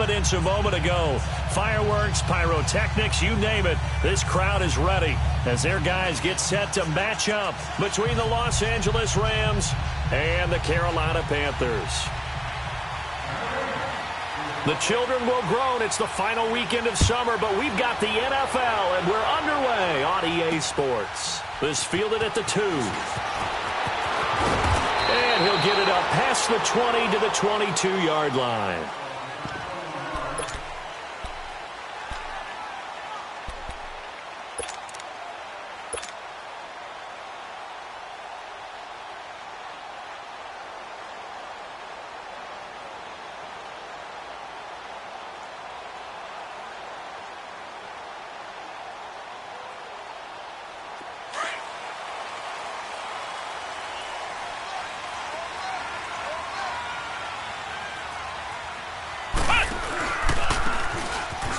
evidence a moment ago. Fireworks, pyrotechnics, you name it. This crowd is ready as their guys get set to match up between the Los Angeles Rams and the Carolina Panthers. The children will groan. It's the final weekend of summer, but we've got the NFL, and we're underway on EA Sports. This fielded at the 2. And he'll get it up past the 20 to the 22-yard line.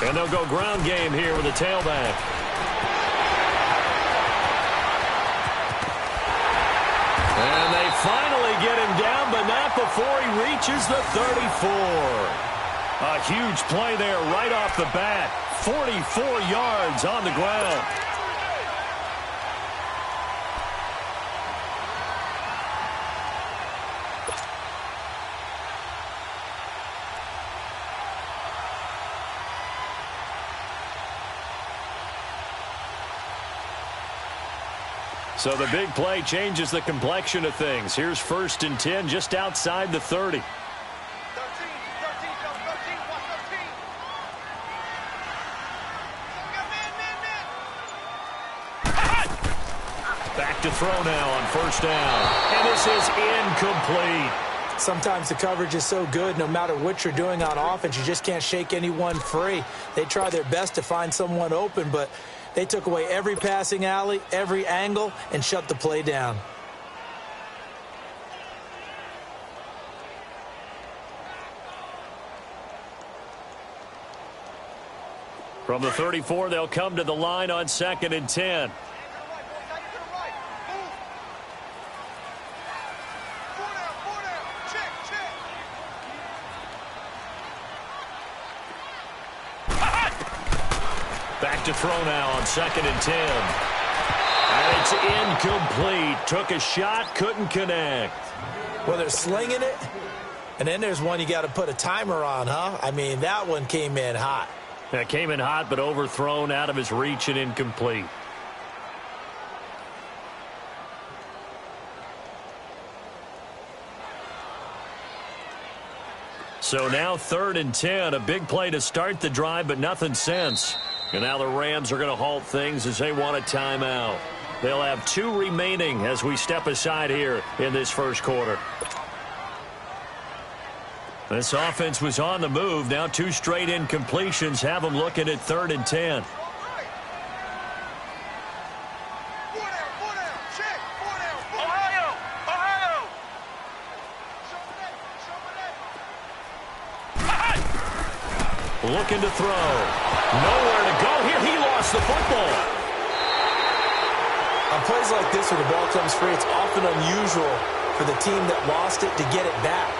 And they'll go ground game here with a tailback. And they finally get him down, but not before he reaches the 34. A huge play there right off the bat. 44 yards on the ground. So the big play changes the complexion of things. Here's 1st and 10 just outside the 30. Back to throw now on 1st down. And this is incomplete. Sometimes the coverage is so good, no matter what you're doing on offense, you just can't shake anyone free. They try their best to find someone open, but they took away every passing alley, every angle, and shut the play down. From the 34, they'll come to the line on 2nd and 10. Back to throw now on 2nd and 10. And it's incomplete. Took a shot, couldn't connect. Well, they're slinging it, and then there's one you got to put a timer on, huh? I mean, that one came in hot. That came in hot, but overthrown, out of his reach and incomplete. So now 3rd and 10. A big play to start the drive, but nothing since. And now the Rams are going to halt things as they want a timeout. They'll have 2 remaining as we step aside here in this first quarter. This offense was on the move. Now 2 straight incompletions have them looking at 3rd and 10. Looking to throw. Nowhere to go here. He lost the football. On plays like this where the ball comes free, it's often unusual for the team that lost it to get it back.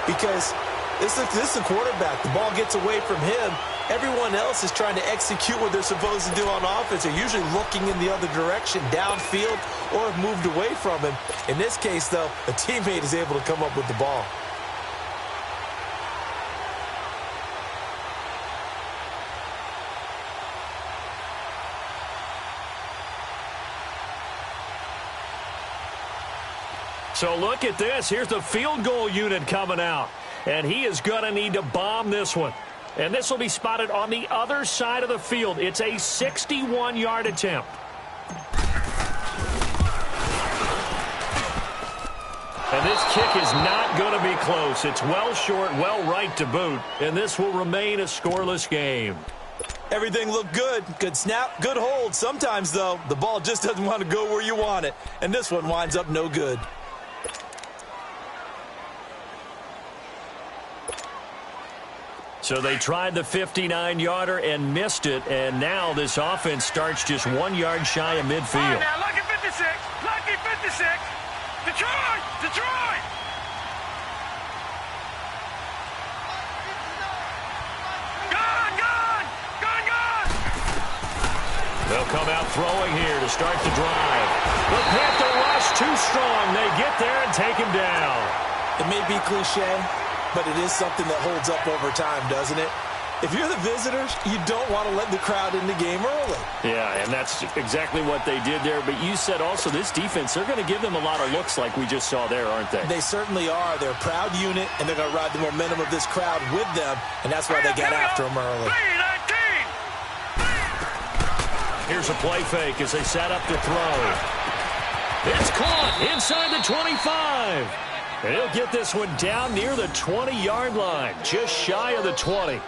Because this is the quarterback. The ball gets away from him. Everyone else is trying to execute what they're supposed to do on offense. They're usually looking in the other direction, downfield, or have moved away from him. In this case, though, a teammate is able to come up with the ball. So look at this. Here's the field goal unit coming out. And he is going to need to bomb this one. And this will be spotted on the other side of the field. It's a 61-yard attempt. And this kick is not going to be close. It's well short, well right to boot. And this will remain a scoreless game. Everything looked good. Good snap, good hold. Sometimes, though, the ball just doesn't want to go where you want it. And this one winds up no good. So they tried the 59-yarder and missed it, and now this offense starts just 1 yard shy of midfield. All right, now, lucky 56, lucky 56, Detroit, Detroit! They'll come out throwing here to start the drive. The Panther rush too strong. They get there and take him down. It may be cliche, but it is something that holds up over time, doesn't it? If you're the visitors, you don't want to let the crowd in the game early. Yeah, and that's exactly what they did there. But you said also this defense, they're going to give them a lot of looks like we just saw there, aren't they? They certainly are. They're a proud unit, and they're going to ride the momentum of this crowd with them, and that's why they got after them early. Here's a play fake as they set up to throw. It's caught inside the 25. And he'll get this one down near the 20-yard line, just shy of the 20.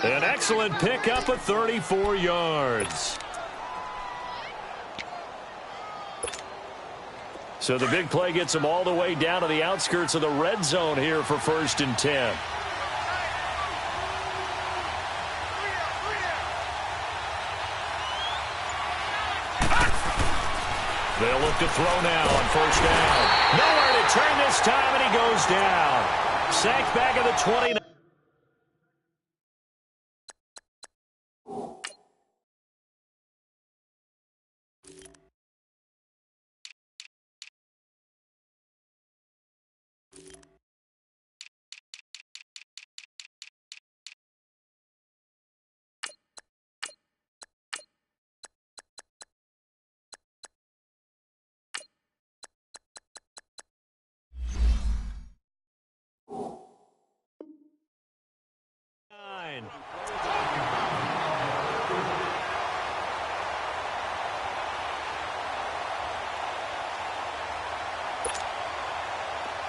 An excellent pickup of 34 yards. So the big play gets them all the way down to the outskirts of the red zone here for 1st and 10. They'll look to throw now on 1st down. Nowhere to turn this time, and he goes down. Sacked back at the 29.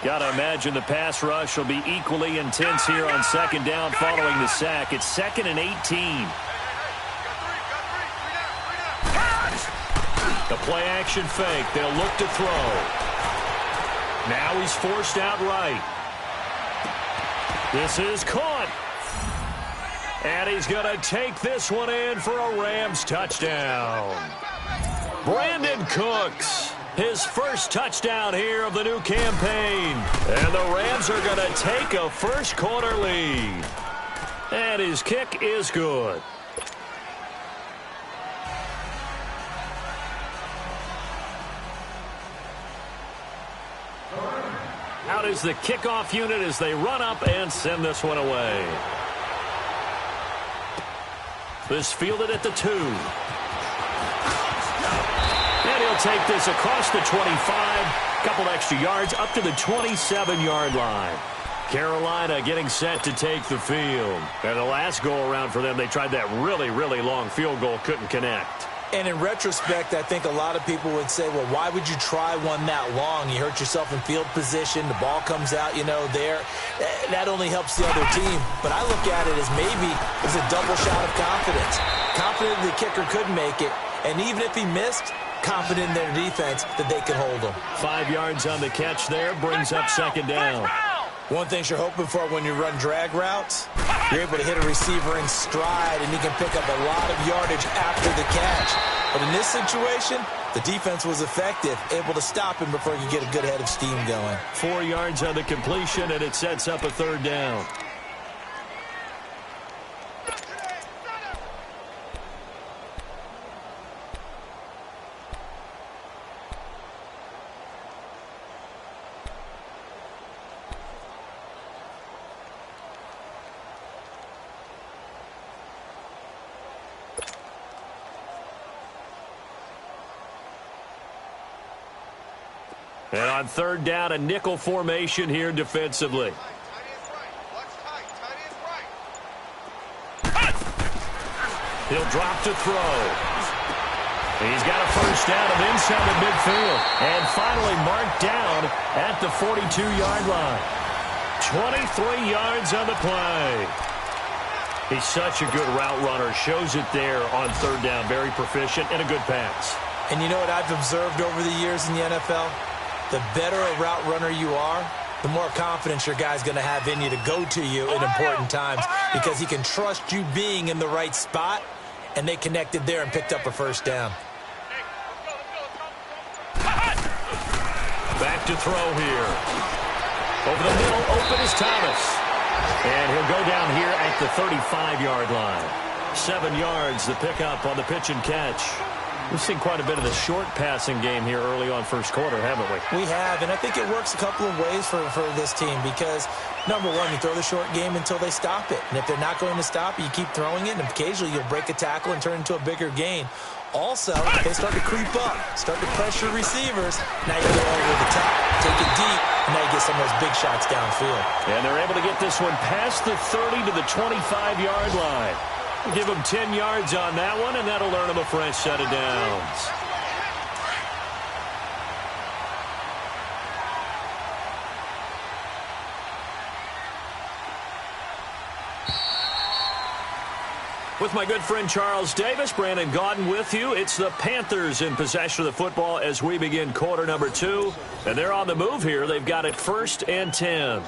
Got to imagine the pass rush will be equally intense here on 2nd down following the sack. It's 2nd and 18. The play action fake. They'll look to throw. Now he's forced out right. This is caught. And he's going to take this one in for a Rams touchdown. Brandon Cooks. His first touchdown here of the new campaign. And the Rams are going to take a first-quarter lead. And his kick is good. Out is the kickoff unit as they run up and send this one away. This fielded at the 2. And he'll take this across the 25. Couple extra yards up to the 27-yard line. Carolina getting set to take the field. And the last go-around for them, they tried that really, really long field goal, couldn't connect. And in retrospect, I think a lot of people would say, well, why would you try one that long? You hurt yourself in field position. The ball comes out, there. That only helps the other team. But I look at it as maybe it's a double shot of confidence. Confident the kicker could make it. And even if he missed, confident in their defense that they can hold him. 5 yards on the catch there, brings up 2nd down. One thing you're hoping for when you run drag routes, you're able to hit a receiver in stride, and he can pick up a lot of yardage after the catch. But in this situation, the defense was effective, able to stop him before he could get a good head of steam going. 4 yards on the completion, and it sets up a 3rd down. And on 3rd down, a nickel formation here defensively. He'll drop to throw. He's got a first down of inside the midfield. And finally marked down at the 42-yard line. 23 yards on the play. He's such a good route runner. Shows it there on 3rd down. Very proficient and a good pass. And you know what I've observed over the years in the NFL? The better a route runner you are, the more confidence your guy's going to have in you to go to you in important times because he can trust you being in the right spot, and they connected there and picked up a first down. Back to throw here. Over the middle, open is Thomas. And he'll go down here at the 35-yard line. 7 yards, the pickup on the pitch and catch. We've seen quite a bit of the short passing game here early on first quarter, haven't we? We have, and I think it works a couple of ways for this team because, number one, you throw the short game until they stop it. And if they're not going to stop it, you keep throwing it, and occasionally you'll break a tackle and turn it into a bigger gain. Also, they start to creep up, start to pressure receivers. Now you go over the top, take it deep, and now you get some of those big shots downfield. And they're able to get this one past the 30 to the 25-yard line. Give them 10 yards on that one, and that'll earn them a fresh set of downs. With my good friend Charles Davis, Brandon Gaudin with you. It's the Panthers in possession of the football as we begin quarter number 2. And they're on the move here. They've got it 1st and 10.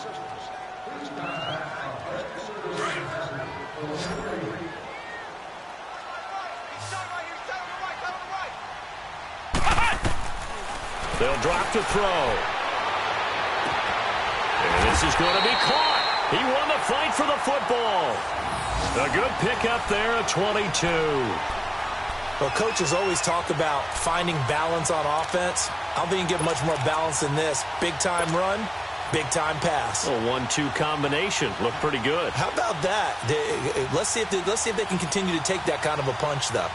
They'll drop to throw. And this is going to be caught. He won the fight for the football. A good pickup there at 22. Well, coaches always talk about finding balance on offense. I don't think you can get much more balance than this. Big-time run, big-time pass. A 1-2 combination. Looked pretty good. How about that? Let's see if they can continue to take that kind of a punch, though.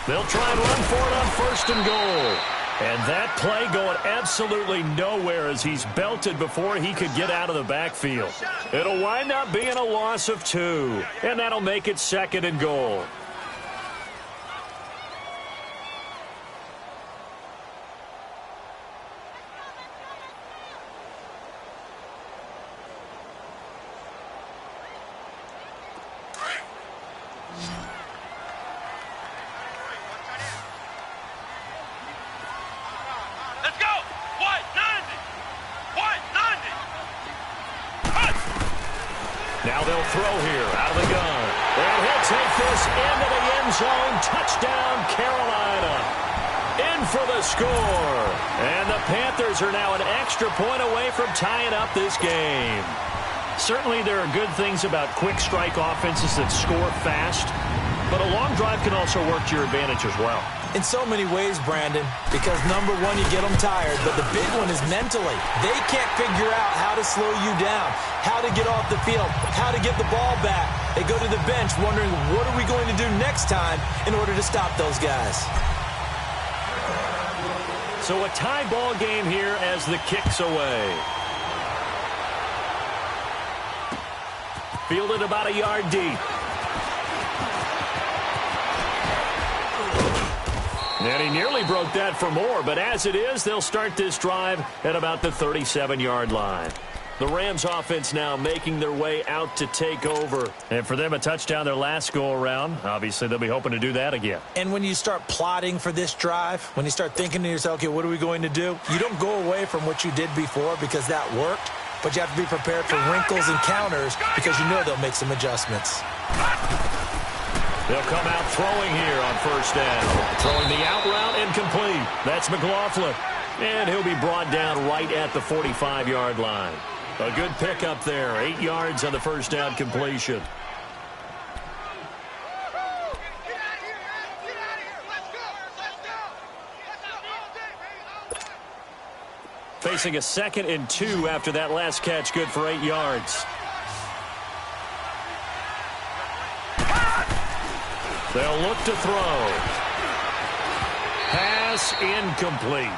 They'll try and run for it on 1st and goal. And that play going absolutely nowhere as he's belted before he could get out of the backfield. It'll wind up being a loss of 2. And that'll make it 2nd and goal. Now they'll throw here out of the gun. And he'll take this into the end zone. Touchdown, Carolina. In for the score. And the Panthers are now an extra point away from tying up this game. Certainly there are good things about quick strike offenses that score fast. But a long drive can also work to your advantage as well. In so many ways, Brandon, because number one, you get them tired, but the big one is mentally. They can't figure out how to slow you down, how to get off the field, how to get the ball back. They go to the bench wondering, what are we going to do next time in order to stop those guys? So a tie ball game here as the kick's away. Fielded about a yard deep. And he nearly broke that for more, but as it is, they'll start this drive at about the 37-yard line. The Rams offense now making their way out to take over. And for them, a touchdown their last go-around. Obviously, they'll be hoping to do that again. And when you start plotting for this drive, when you start thinking to yourself, okay, what are we going to do? You don't go away from what you did before because that worked, but you have to be prepared for wrinkles and counters because you know they'll make some adjustments. They'll come out throwing here on 1st down. Throwing the out route incomplete. That's McLaughlin. And he'll be brought down right at the 45-yard line. A good pickup there. 8 yards on the 1st down completion. Facing a 2nd and 2 after that last catch. Good for 8 yards. They'll look to throw. Pass incomplete.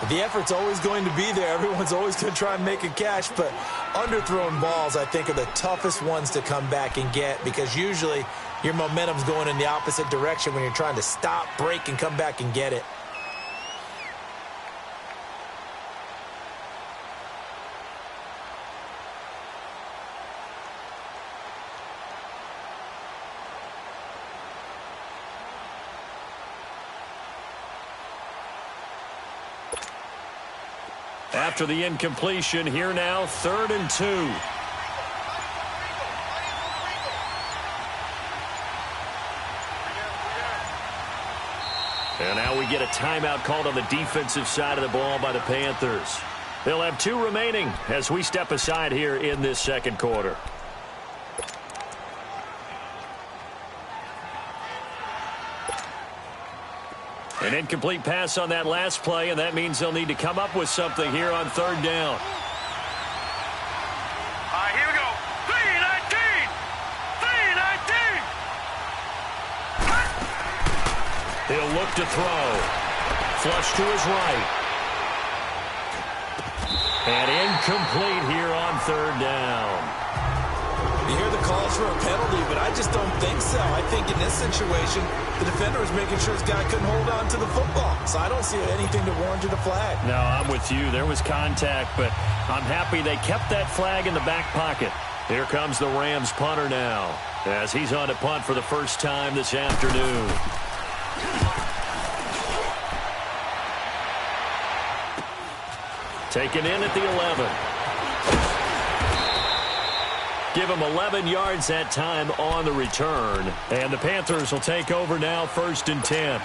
The effort's always going to be there. Everyone's always going to try and make a catch, but underthrown balls, I think, are the toughest ones to come back and get because usually your momentum's going in the opposite direction when you're trying to stop, break, and come back and get it. After the incompletion, here now, 3rd and 2. And now we get a timeout called on the defensive side of the ball by the Panthers. They'll have 2 remaining as we step aside here in this second quarter. An incomplete pass on that last play, and that means they'll need to come up with something here on 3rd down. Here we go. 3-19. 3-19. He'll look to throw. Flush to his right. And incomplete here on 3rd down. You hear the calls for a penalty, but I just don't think so. I think in this situation, the defender was making sure his guy couldn't hold on to the football. So I don't see anything to warrant a flag. No, I'm with you. There was contact, but I'm happy they kept that flag in the back pocket. Here comes the Rams punter now, as he's on to punt for the first time this afternoon. Taken in at the 11. Give him 11 yards that time on the return. And the Panthers will take over now, 1st and 10.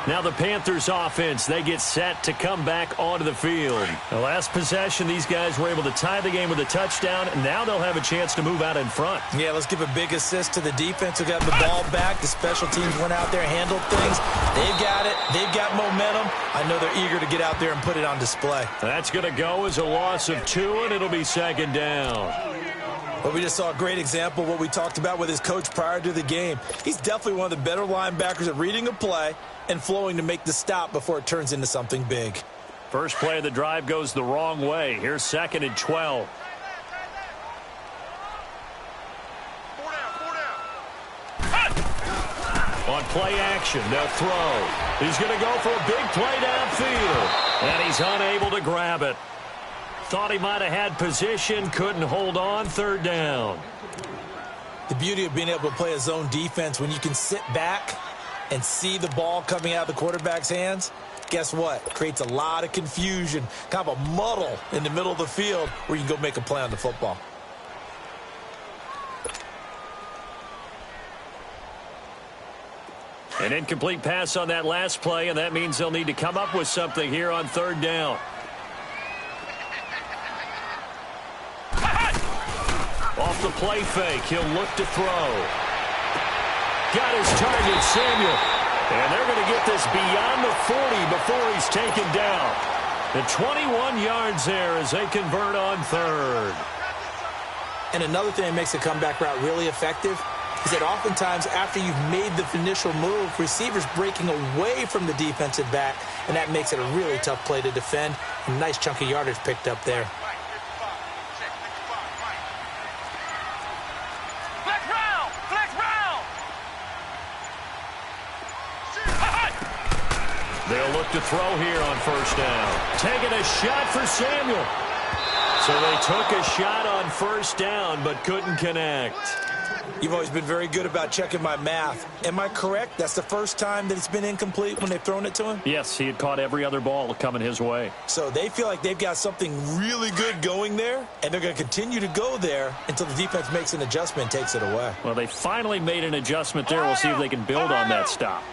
Now the Panthers offense, they get set to come back onto the field. The last possession, these guys were able to tie the game with a touchdown, and now they'll have a chance to move out in front. Yeah, let's give a big assist to the defense who got the ball back. The special teams went out there, handled things. They've got it. They've got momentum. I know they're eager to get out there and put it on display. That's going to go as a loss of 2, and it'll be 2nd down. But we just saw a great example of what we talked about with his coach prior to the game. He's definitely one of the better linebackers at reading a play and flowing to make the stop before it turns into something big. First play of the drive goes the wrong way. Here's 2nd and 12. 4 down. On play action, they'll throw. He's going to go for a big play downfield. And he's unable to grab it. Thought he might have had position, couldn't hold on, 3rd down. The beauty of being able to play a zone defense when you can sit back and see the ball coming out of the quarterback's hands, guess what? Creates a lot of confusion, kind of a muddle in the middle of the field where you can go make a play on the football. An incomplete pass on that last play, and that means they'll need to come up with something here on 3rd down. Off the play fake, he'll look to throw. Got his target, Samuel. And they're going to get this beyond the 40 before he's taken down. The 21 yards there as they convert on 3rd. And another thing that makes the comeback route really effective is that oftentimes after you've made the initial move, receivers breaking away from the defensive back, and that makes it a really tough play to defend. A nice chunk of yardage picked up there. They'll look to throw here on 1st down. Taking a shot for Samuel. So they took a shot on 1st down, but couldn't connect. You've always been very good about checking my math. Am I correct? That's the first time that it's been incomplete when they've thrown it to him? Yes, he had caught every other ball coming his way. So they feel like they've got something really good going there, and they're going to continue to go there until the defense makes an adjustment and takes it away. Well, they finally made an adjustment there. We'll see if they can build on that stop.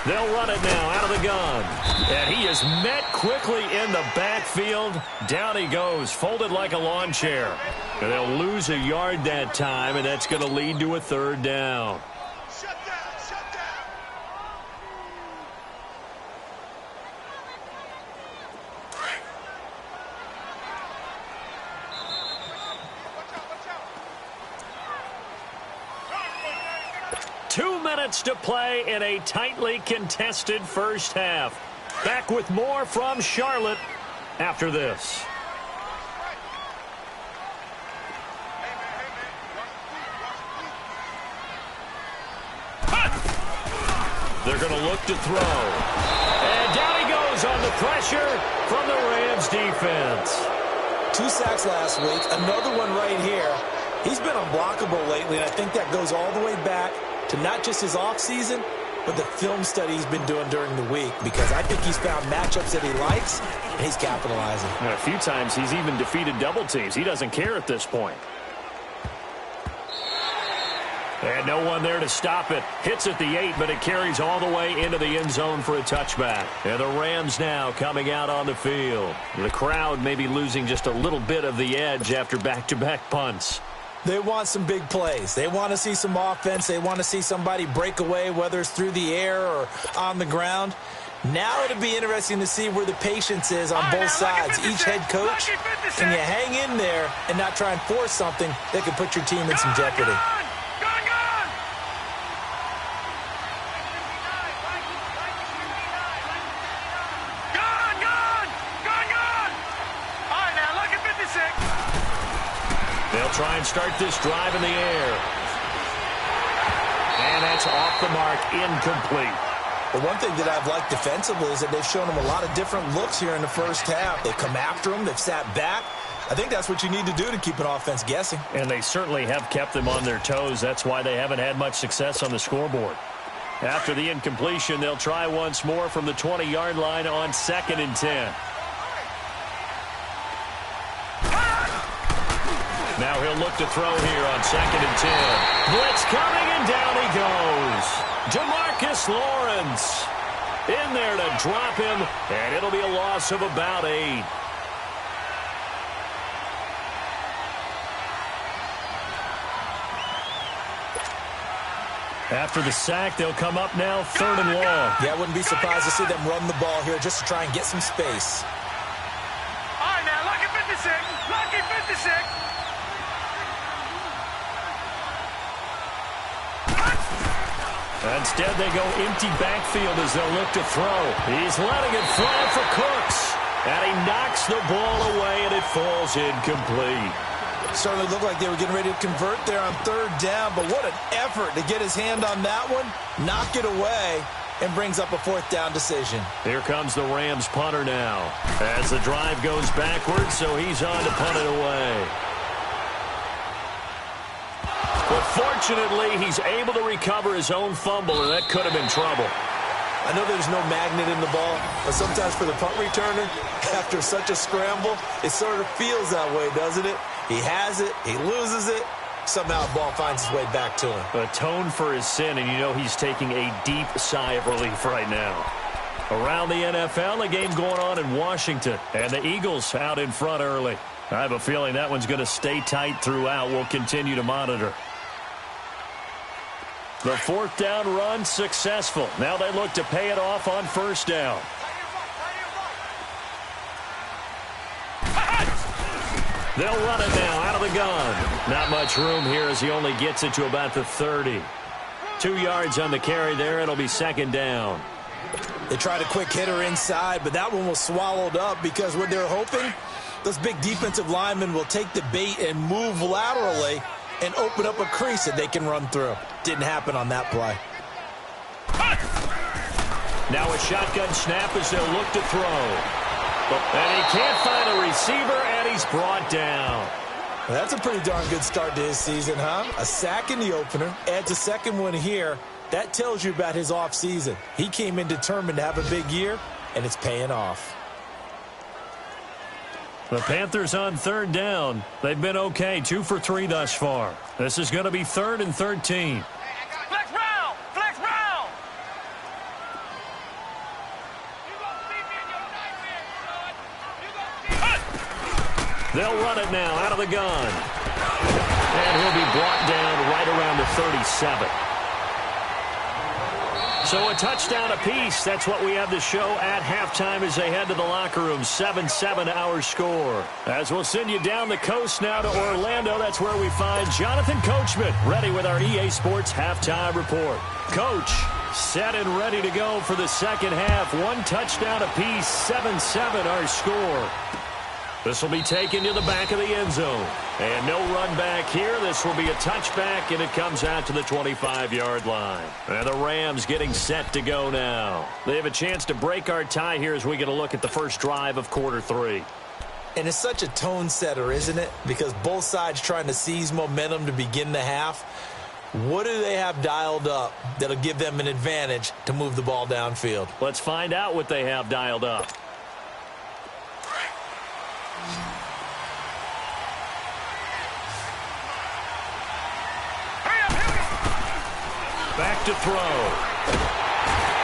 They'll run it now out of the gun. And he is met quickly in the backfield. Down he goes, folded like a lawn chair. And they'll lose a yard that time, and that's going to lead to a 3rd down. Shut down, shut down. 2 minutes to play in a tightly contested first half. Back with more from Charlotte after this. They're going to look to throw. And down he goes on the pressure from the Rams defense. 2 sacks last week, another one right here. He's been unblockable lately, and I think that goes all the way back to not just his offseason, but the film study he's been doing during the week, because I think he's found matchups that he likes, and he's capitalizing. And a few times he's even defeated double teams. He doesn't care at this point. And no one there to stop it. Hits at the 8, but it carries all the way into the end zone for a touchback. And the Rams now coming out on the field. The crowd may be losing just a little bit of the edge after back-to-back punts. They want some big plays. They want to see some offense. They want to see somebody break away, whether it's through the air or on the ground. Now it'll be interesting to see where the patience is on both sides. Each head coach, can you hang in there and not try and force something that could put your team in some jeopardy? They'll try and start this drive in the air. And that's off the mark, incomplete. The one thing that I've liked defensively is that they've shown them a lot of different looks here in the first half. They've come after them. They've sat back. I think that's what you need to do to keep an offense guessing. And they certainly have kept them on their toes. That's why they haven't had much success on the scoreboard. After the incompletion, they'll try once more from the 20-yard line on 2nd and 10. Now he'll look to throw here on 2nd and 10. Blitz coming, and down he goes. Jamarcus Lawrence in there to drop him, and it'll be a loss of about 8. After the sack, they'll come up now 3rd and long. Yeah, I wouldn't be surprised to see them run the ball here just to try and get some space. All right, now, lucky 56. Lucky 56. Instead, they go empty backfield as they'll look to throw. He's letting it fly for Cooks. And he knocks the ball away, and it falls incomplete. Certainly looked like they were getting ready to convert there on 3rd down, but what an effort to get his hand on that one, knock it away, and brings up a 4th down decision. Here comes the Rams punter now as the drive goes backwards, so he's on to punt it away. But fortunately, he's able to recover his own fumble, and that could have been trouble. I know there's no magnet in the ball, but sometimes for the punt returner, after such a scramble, it sort of feels that way, doesn't it? He has it, he loses it, somehow the ball finds its way back to him. Atone for his sin, and you know he's taking a deep sigh of relief right now. Around the NFL, a game going on in Washington, and the Eagles out in front early. I have a feeling that one's going to stay tight throughout. We'll continue to monitor. The 4th down run successful. Now they look to pay it off on 1st down. They'll run it now out of the gun. Not much room here as he only gets it to about the 30. 2 yards on the carry there. It'll be 2nd down. They tried a quick hitter inside, but that one was swallowed up because what they're hoping, those big defensive linemen will take the bait and move laterally and open up a crease that they can run through. Didn't happen on that play. Now a shotgun snap as they'll look to throw. And he can't find a receiver, and he's brought down. Well, that's a pretty darn good start to his season, huh? A sack in the opener, adds a 2nd one here. That tells you about his offseason. He came in determined to have a big year, and it's paying off. The Panthers on 3rd down. They've been okay, 2 for 3 thus far. This is going to be 3rd and 13. Flex round! Flex round! They'll run it now out of the gun. And he'll be brought down right around the 37. So a touchdown apiece. That's what we have to show at halftime as they head to the locker room. 7-7 our score. As we'll send you down the coast now to Orlando. That's where we find Jonathan Coachman ready with our EA Sports halftime report. Coach, set and ready to go for the 2nd half. 1 touchdown apiece. 7-7 our score. This will be taken to the back of the end zone. And no run back here. This will be a touchback, and it comes out to the 25-yard line. And the Rams getting set to go now. They have a chance to break our tie here as we get a look at the first drive of quarter 3. And it's such a tone setter, isn't it? Because both sides trying to seize momentum to begin the half. What do they have dialed up that'll give them an advantage to move the ball downfield? Let's find out what they have dialed up. Back to throw.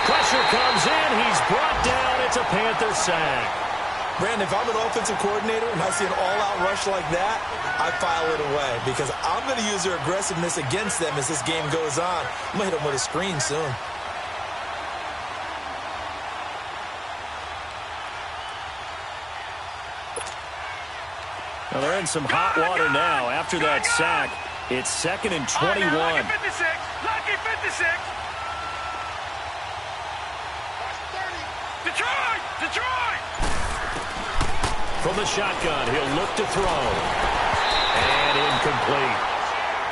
Pressure comes in. He's brought down. It's a Panther sack. Brandon, if I'm an offensive coordinator and I see an all-out rush like that, I file it away because I'm going to use their aggressiveness against them as this game goes on. I'm going to hit them with a screen soon. Well, they're in some hot water now after that sack. It's 2nd and 21. Lucky 56. Lucky 56. Detroit! Detroit! From the shotgun, he'll look to throw. And incomplete.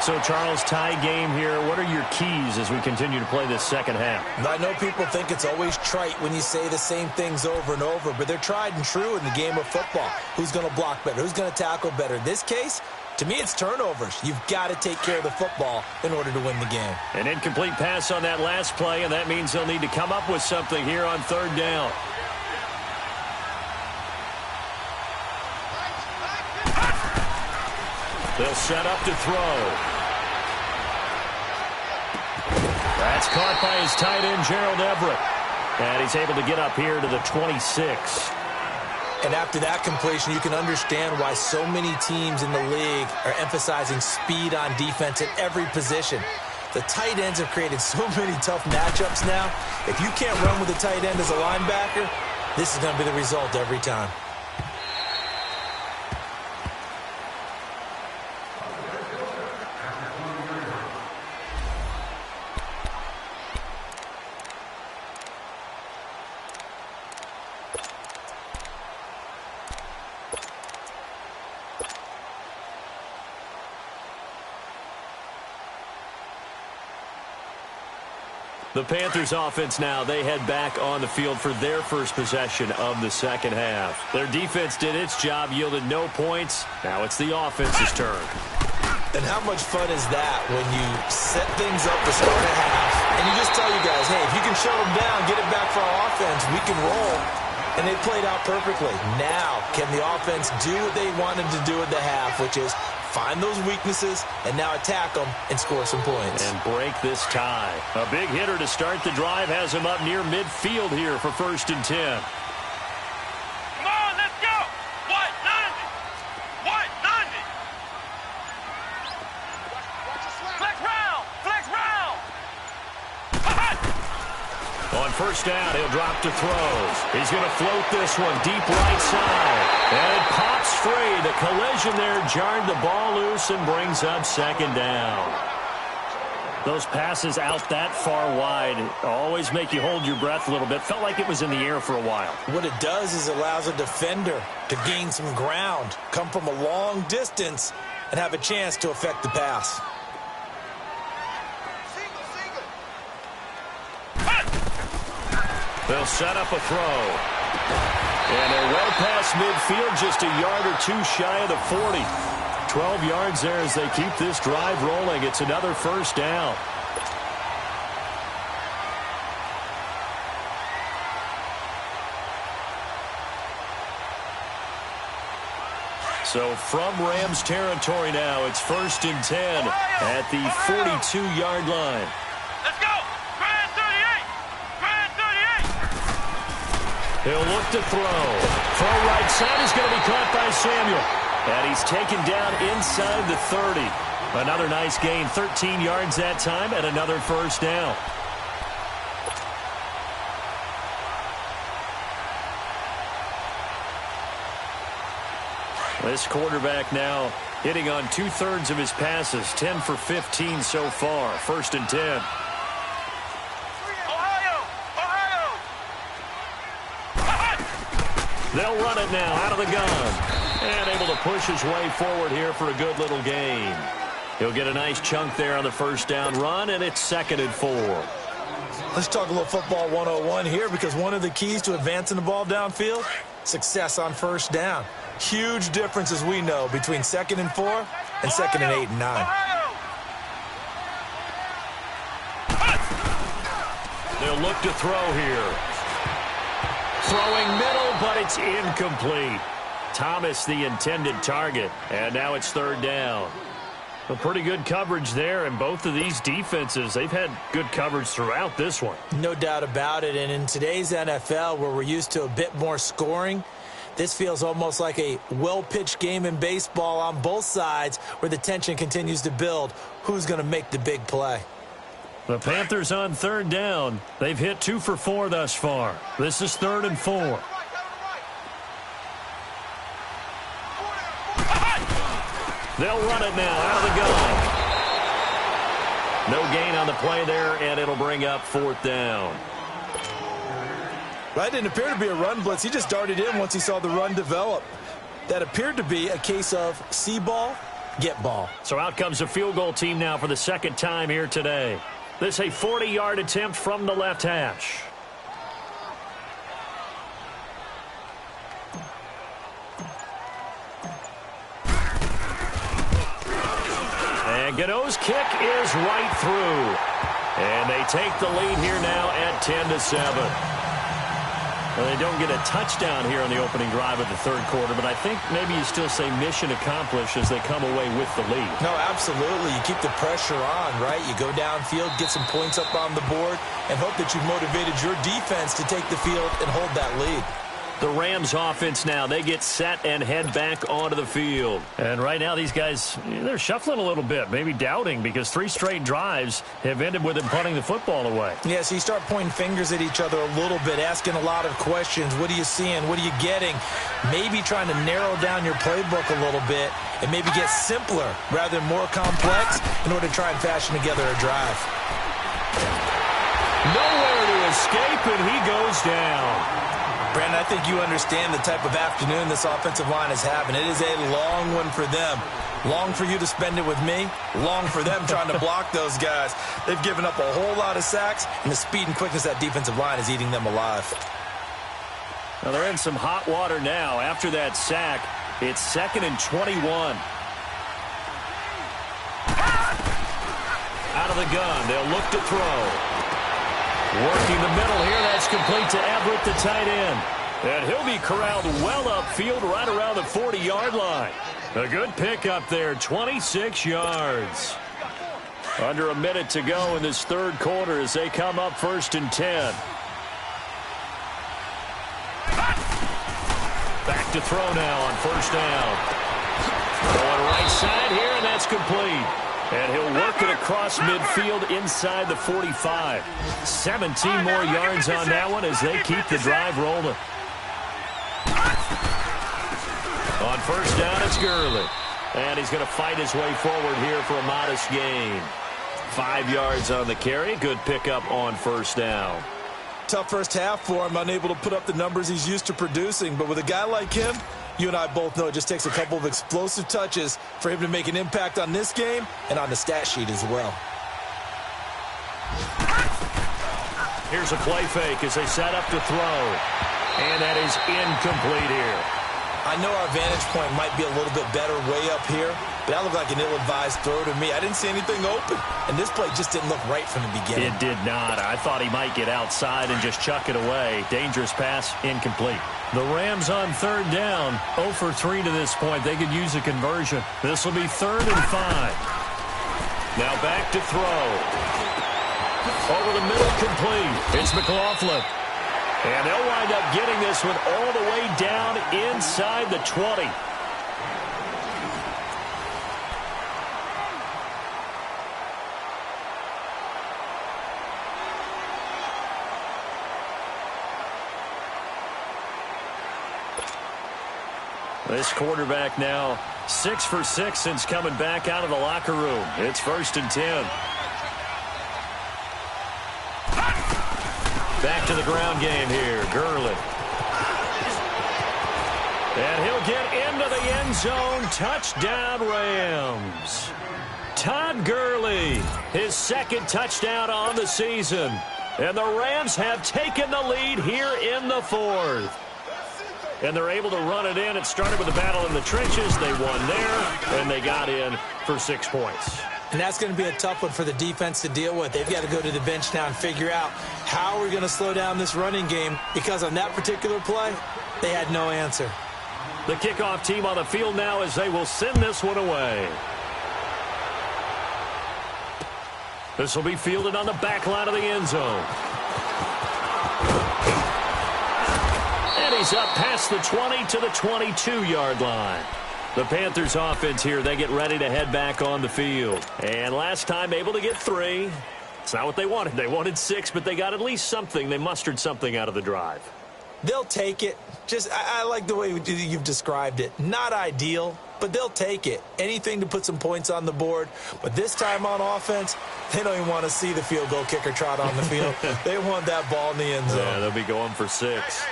So, Charles, tie game here. What are your keys as we continue to play this second half? I know people think it's always trite when you say the same things over and over, but they're tried and true in the game of football. Who's going to block better? Who's going to tackle better? In this case, to me, it's turnovers. You've got to take care of the football in order to win the game. An incomplete pass on that last play, and that means they'll need to come up with something here on 3rd down. They'll set up to throw. That's caught by his tight end, Gerald Everett. And he's able to get up here to the 26. And after that completion, you can understand why so many teams in the league are emphasizing speed on defense at every position. The tight ends have created so many tough matchups now. If you can't run with a tight end as a linebacker, this is going to be the result every time. The Panthers offense now, they head back on the field for their first possession of the second half. Their defense did its job, yielded no points. Now it's the offense's turn. And how much fun is that when you set things up to start a half, and you just tell you guys, hey, if you can shut them down, get it back for our offense, we can roll. And they played out perfectly. Now, can the offense do what they wanted to do at the half, which is find those weaknesses and now attack them and score some points. And break this tie. A big hitter to start the drive has him up near midfield here for 1st and 10. Come on, let's go! What? 90! What? 90! Flex round! Flex round! On 1st down, he'll drop to throws. He's going to float this one deep right side. And it pops free. The collision there jarred the ball loose and brings up 2nd down. Those passes out that far wide always make you hold your breath a little bit. Felt like it was in the air for a while. What it does is it allows a defender to gain some ground, come from a long distance, and have a chance to affect the pass. They'll set up a throw. And they're well past midfield, just a yard or two shy of the 40. 12 yards there as they keep this drive rolling. It's another 1st down. So from Rams territory now, it's 1st and 10 at the 42-yard line. Let's go! Grand 38! Grand 38! He'll look to throw. Throw right side is going to be caught by Samuel. And he's taken down inside the 30. Another nice gain, 13 yards that time, and another 1st down. This quarterback now hitting on 2/3 of his passes, 10 for 15 so far. 1st and 10. Ohio! Ohio! They'll run it now out of the gun. And able to push his way forward here for a good little gain. He'll get a nice chunk there on the 1st down run, and it's 2nd and 4. Let's talk a little football 101 here, because one of the keys to advancing the ball downfield, success on 1st down. Huge difference, as we know, between 2nd and 4 and 2nd and 8 and 9. They'll look to throw here. Throwing middle, but it's incomplete. Thomas the intended target, and now it's 3rd down. A pretty good coverage there, and both of these defenses, they've had good coverage throughout this one. No doubt about it, and in today's NFL, where we're used to a bit more scoring, this feels almost like a well-pitched game in baseball on both sides where the tension continues to build. Who's going to make the big play? The Panthers on third down. They've hit 2 for 4 thus far. This is 3rd and 4. They'll run it now out of the gun. No gain on the play there, and it'll bring up 4th down. That didn't appear to be a run blitz. He just darted in once he saw the run develop. That appeared to be a case of see ball, get ball. So out comes a field goal team now for the second time here today. This is a 40-yard attempt from the left hash. And Gano's kick is right through. And they take the lead here now at 10-7. Well, they don't get a touchdown here on the opening drive of the third quarter, but I think maybe you still say mission accomplished as they come away with the lead. No, absolutely. You keep the pressure on, right? You go downfield, get some points up on the board, and hope that you've motivated your defense to take the field and hold that lead. The Rams offense now, they get set and head back onto the field. And right now these guys, they're shuffling a little bit, maybe doubting, because 3 straight drives have ended with them punting the football away. Yeah, so you start pointing fingers at each other a little bit, asking a lot of questions. What are you seeing? What are you getting? Maybe trying to narrow down your playbook a little bit and maybe get simpler rather than more complex in order to try and fashion together a drive. Nowhere to escape, and he goes down. Brandon, I think you understand the type of afternoon this offensive line is having. It is a long one for them. Long for you to spend it with me. Long for them trying to block those guys. They've given up a whole lot of sacks, and the speed and quickness of that defensive line is eating them alive. Now they're in some hot water now. After that sack, it's 2nd and 21. Out of the gun, they'll look to throw. Working the middle here, that's complete to Everett, the tight end. And he'll be corralled well upfield right around the 40-yard line. A good pickup there, 26 yards. Under a minute to go in this third quarter as they come up 1st and 10. Back to throw now on 1st down. Going right side here, and that's complete. And he'll work it across midfield inside the 45. 17 more yards on that one as they keep the drive rolling. On 1st down, it's Gurley. And he's going to fight his way forward here for a modest gain. 5 yards on the carry. Good pickup on 1st down. Tough first half for him, unable to put up the numbers he's used to producing. But with a guy like him, you and I both know it just takes a couple of explosive touches for him to make an impact on this game and on the stat sheet as well. Here's a play fake as they set up to throw. And that is incomplete here. I know our vantage point might be a little bit better way up here, but that looked like an ill-advised throw to me. I didn't see anything open, and this play just didn't look right from the beginning. It did not. I thought he might get outside and just chuck it away. Dangerous pass, incomplete. The Rams on 3rd down, 0 for 3 to this point. They could use a conversion. This will be 3rd and 5. Now back to throw. Over the middle, complete. It's McLaughlin. And they'll wind up getting this one all the way down inside the 20. This quarterback now 6 for 6 since coming back out of the locker room. It's 1st and 10. Back to the ground game here. Gurley. And he'll get into the end zone. Touchdown, Rams. Todd Gurley, his 2nd touchdown on the season. And the Rams have taken the lead here in the 4th. And they're able to run it in. It started with a battle in the trenches. They won there, and they got in for 6 points. And that's going to be a tough one for the defense to deal with. They've got to go to the bench now and figure out how we're going to slow down this running game, because on that particular play, they had no answer. The kickoff team on the field now as they will send this one away. This will be fielded on the back line of the end zone. And he's up past the 20 to the 22-yard line. The Panthers offense here, they get ready to head back on the field. And last time able to get 3. It's not what they wanted. They wanted 6, but they got at least something. They mustered something out of the drive. They'll take it. I like the way you've described it. Not ideal, but they'll take it. Anything to put some points on the board. But this time on offense, they don't even want to see the field goal kicker trot on the field. They want that ball in the end zone. Yeah, they'll be going for 6.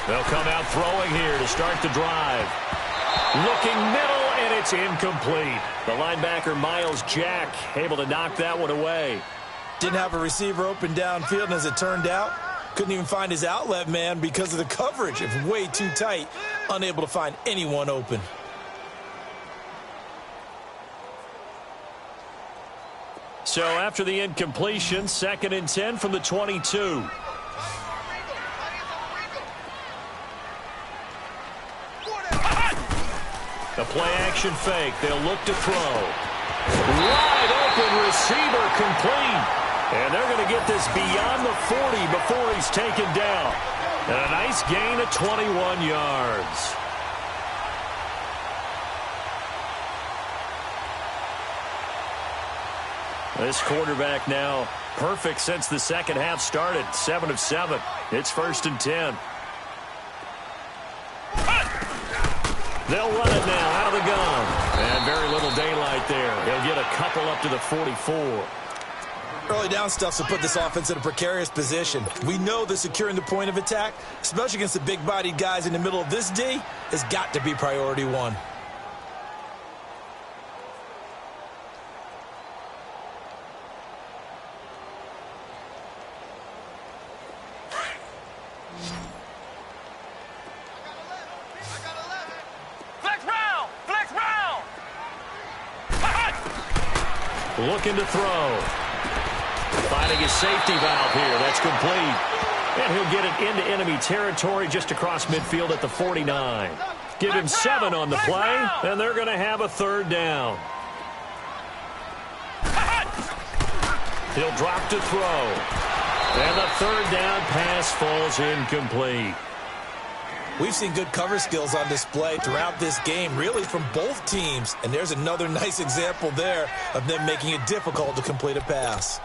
They'll come out throwing here to start the drive. Looking middle, and it's incomplete. The linebacker, Miles Jack, able to knock that one away. Didn't have a receiver open downfield, and as it turned out, couldn't even find his outlet man because of the coverage. It was way too tight, unable to find anyone open. So after the incompletion, 2nd and 10 from the 22. The play-action fake. They'll look to throw. Wide open receiver complete. And they're going to get this beyond the 40 before he's taken down. And a nice gain of 21 yards. This quarterback now perfect since the second half started. 7 of 7. It's 1st and 10. They'll run it now out of the gun. And very little daylight there. He'll get a couple up to the 44. Early down stuff to put this offense in a precarious position. We know that securing the point of attack, especially against the big-bodied guys in the middle of this D, has got to be priority 1. Looking to throw. Finding his safety valve here. That's complete. And he'll get it into enemy territory just across midfield at the 49. Give him 7 on the play, and they're going to have a 3rd down. He'll drop to throw. And the 3rd down pass falls incomplete. We've seen good cover skills on display throughout this game, really from both teams. And there's another nice example there of them making it difficult to complete a pass.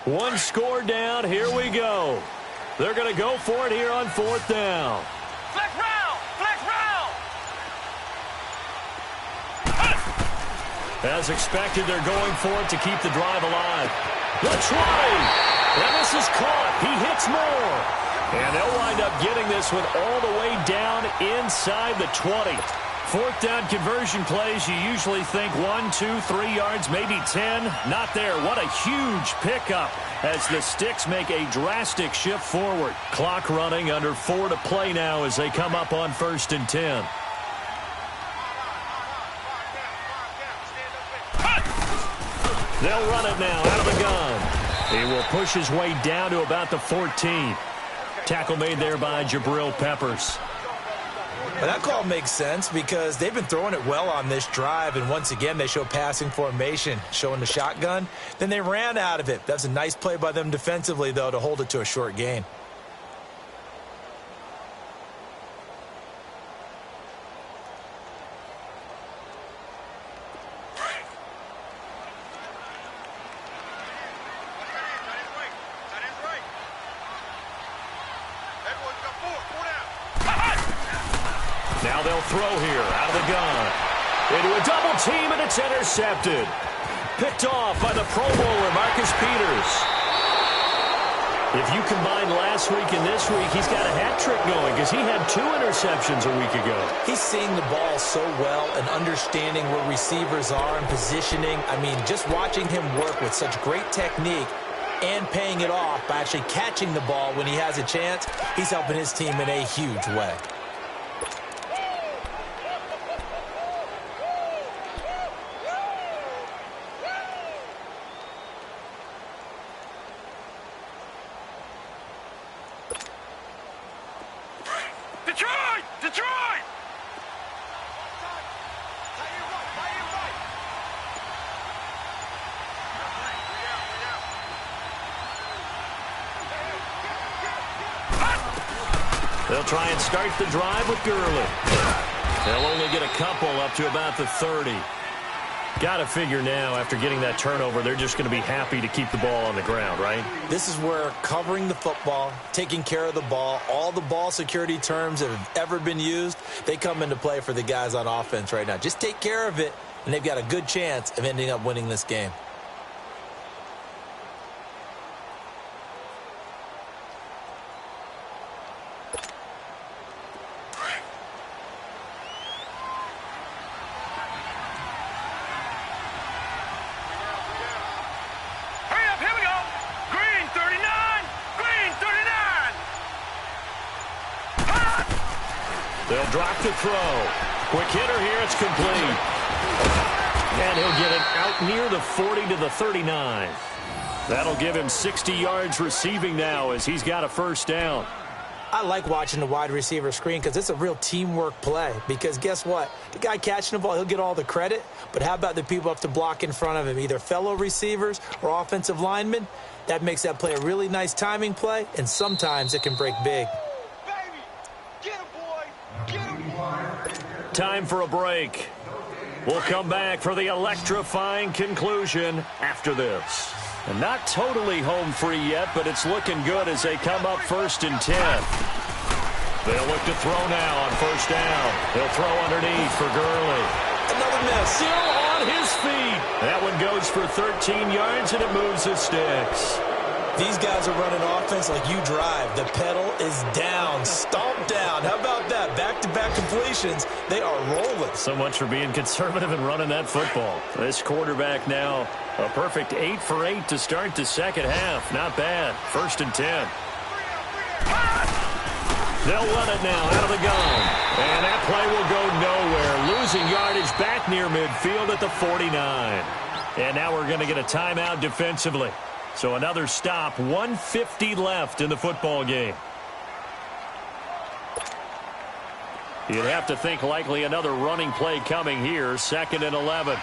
One score down. Here we go. They're going to go for it here on 4th down. Flex round! Flex round! As expected, they're going for it to keep the drive alive. The try! And this is caught. He hits more. And they'll wind up getting this one all the way down inside the 20. 4th down conversion plays, you usually think 1, 2, 3 yards, maybe 10. Not there. What a huge pickup as the Sticks make a drastic shift forward. Clock running, under 4 to play now as they come up on 1st and 10. They'll run it now out of the gun. He will push his way down to about the 14. Tackle made there by Jabril Peppers. But that call makes sense because they've been throwing it well on this drive, and once again they show passing formation, showing the shotgun. Then they ran out of it. That's a nice play by them defensively, though, to hold it to a short gain. Now they'll throw here out of the gun. Into a double team, and it's intercepted. Picked off by the Pro Bowler, Marcus Peters. If you combine last week and this week, he's got a hat trick going because he had 2 interceptions a week ago. He's seeing the ball so well and understanding where receivers are and positioning. I mean, just watching him work with such great technique and paying it off by actually catching the ball when he has a chance, he's helping his team in a huge way. They'll try and start the drive with Gurley. They'll only get a couple up to about the 30. Got to figure now, after getting that turnover, they're just going to be happy to keep the ball on the ground, right? This is where covering the football, taking care of the ball, all the ball security terms that have ever been used, they come into play for the guys on offense right now. Just take care of it, and they've got a good chance of ending up winning this game. They'll drop the throw. Quick hitter here. It's complete. And he'll get it out near the 40 to the 39. That'll give him 60 yards receiving now as he's got a first down. I like watching the wide receiver screen because it's a real teamwork play. Because guess what? The guy catching the ball, he'll get all the credit. But how about the people up to block in front of him, either fellow receivers or offensive linemen? That makes that play a really nice timing play, and sometimes it can break big. Time for a break. We'll come back for the electrifying conclusion after this. And not totally home free yet, but it's looking good as they come up 1st and 10. They'll look to throw now on 1st down. He'll throw underneath for Gurley. Another miss. Still on his feet. That one goes for 13 yards, and it moves the sticks. These guys are running offense like you drive. The pedal is down, stomped down. How about that? Back-to-back completions. They are rolling. So much for being conservative and running that football. This quarterback now, a perfect 8 for 8 to start the second half. Not bad. 1st and 10. They'll run it now out of the gun. And that play will go nowhere. Losing yardage back near midfield at the 49. And now we're going to get a timeout defensively. So another stop, 1:50 left in the football game. You'd have to think likely another running play coming here, 2nd and 11.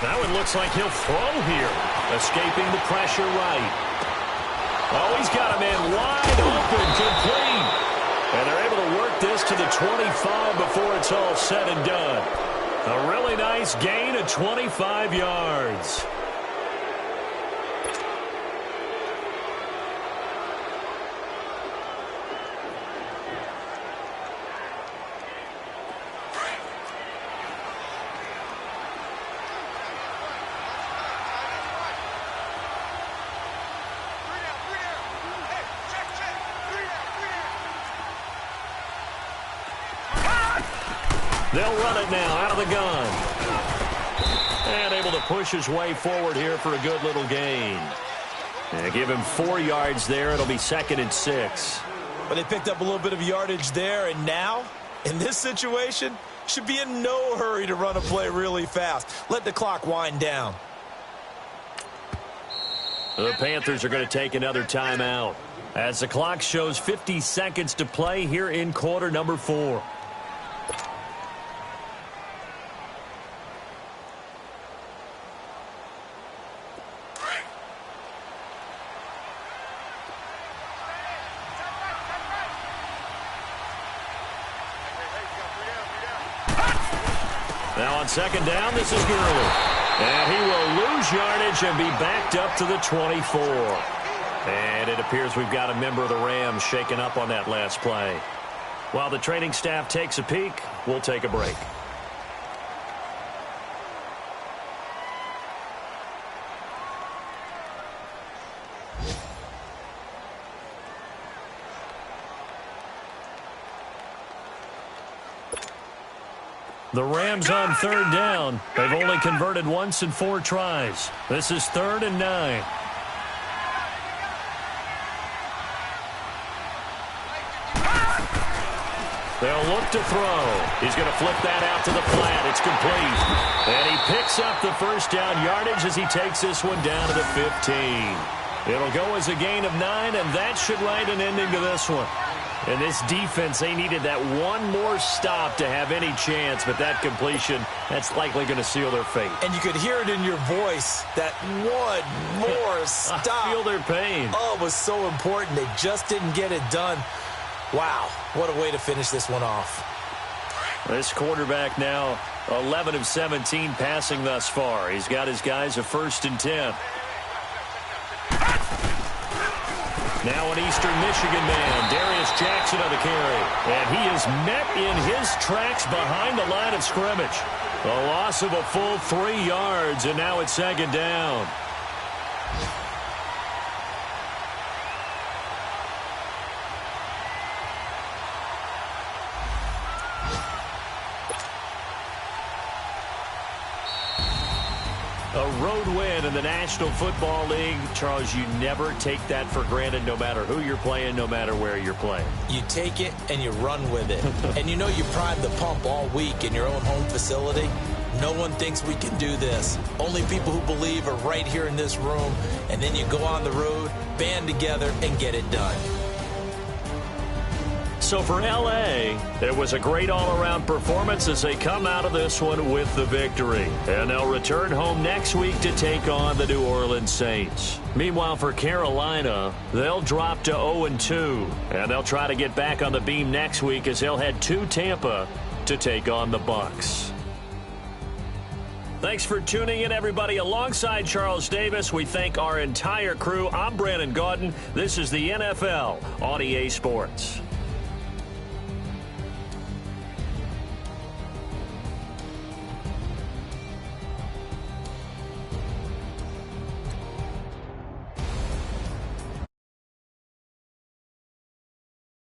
Now it looks like he'll throw here, escaping the pressure right. Oh, he's got a man wide open, complete. And they're able to work this to the 25 before it's all said and done. A really nice gain of 25 yards. They'll run it now out of the gun. And able to push his way forward here for a good little gain. And give him 4 yards there. It'll be 2nd and 6. But they picked up a little bit of yardage there, and now, in this situation, should be in no hurry to run a play really fast. Let the clock wind down. The Panthers are going to take another timeout as the clock shows 50 seconds to play here in quarter number 4. Now on 2nd down, this is Gurley. And he will lose yardage and be backed up to the 24. And it appears we've got a member of the Rams shaken up on that last play. While the training staff takes a peek, we'll take a break. The Rams on third down. They've only converted once in 4 tries. This is 3rd and 9. They'll look to throw. He's going to flip that out to the flat. It's complete. And he picks up the first down yardage as he takes this one down to the 15. It'll go as a gain of 9, and that should write an ending to this one. And this defense, they needed that one more stop to have any chance, but that completion, that's likely going to seal their fate. And you could hear it in your voice, that one more stop. I feel their pain. Oh, it was so important. They just didn't get it done. Wow, what a way to finish this one off. This quarterback now 11 of 17 passing thus far. He's got his guys a 1st and 10. Now an Eastern Michigan man, Darius Jackson on the carry. And he is met in his tracks behind the line of scrimmage. A loss of a full 3 yards, and now it's 2nd down. A road win in the National Football League. Charles, you never take that for granted no matter who you're playing, no matter where you're playing. You take it and you run with it. And you know you prime the pump all week in your own home facility. No one thinks we can do this. Only people who believe are right here in this room. And then you go on the road, band together, and get it done. So for L.A., it was a great all-around performance as they come out of this one with the victory. And they'll return home next week to take on the New Orleans Saints. Meanwhile, for Carolina, they'll drop to 0-2. And they'll try to get back on the beam next week as they'll head to Tampa to take on the Bucs. Thanks for tuning in, everybody. Alongside Charles Davis, we thank our entire crew. I'm Brandon Gaudin. This is the NFL on EA Sports.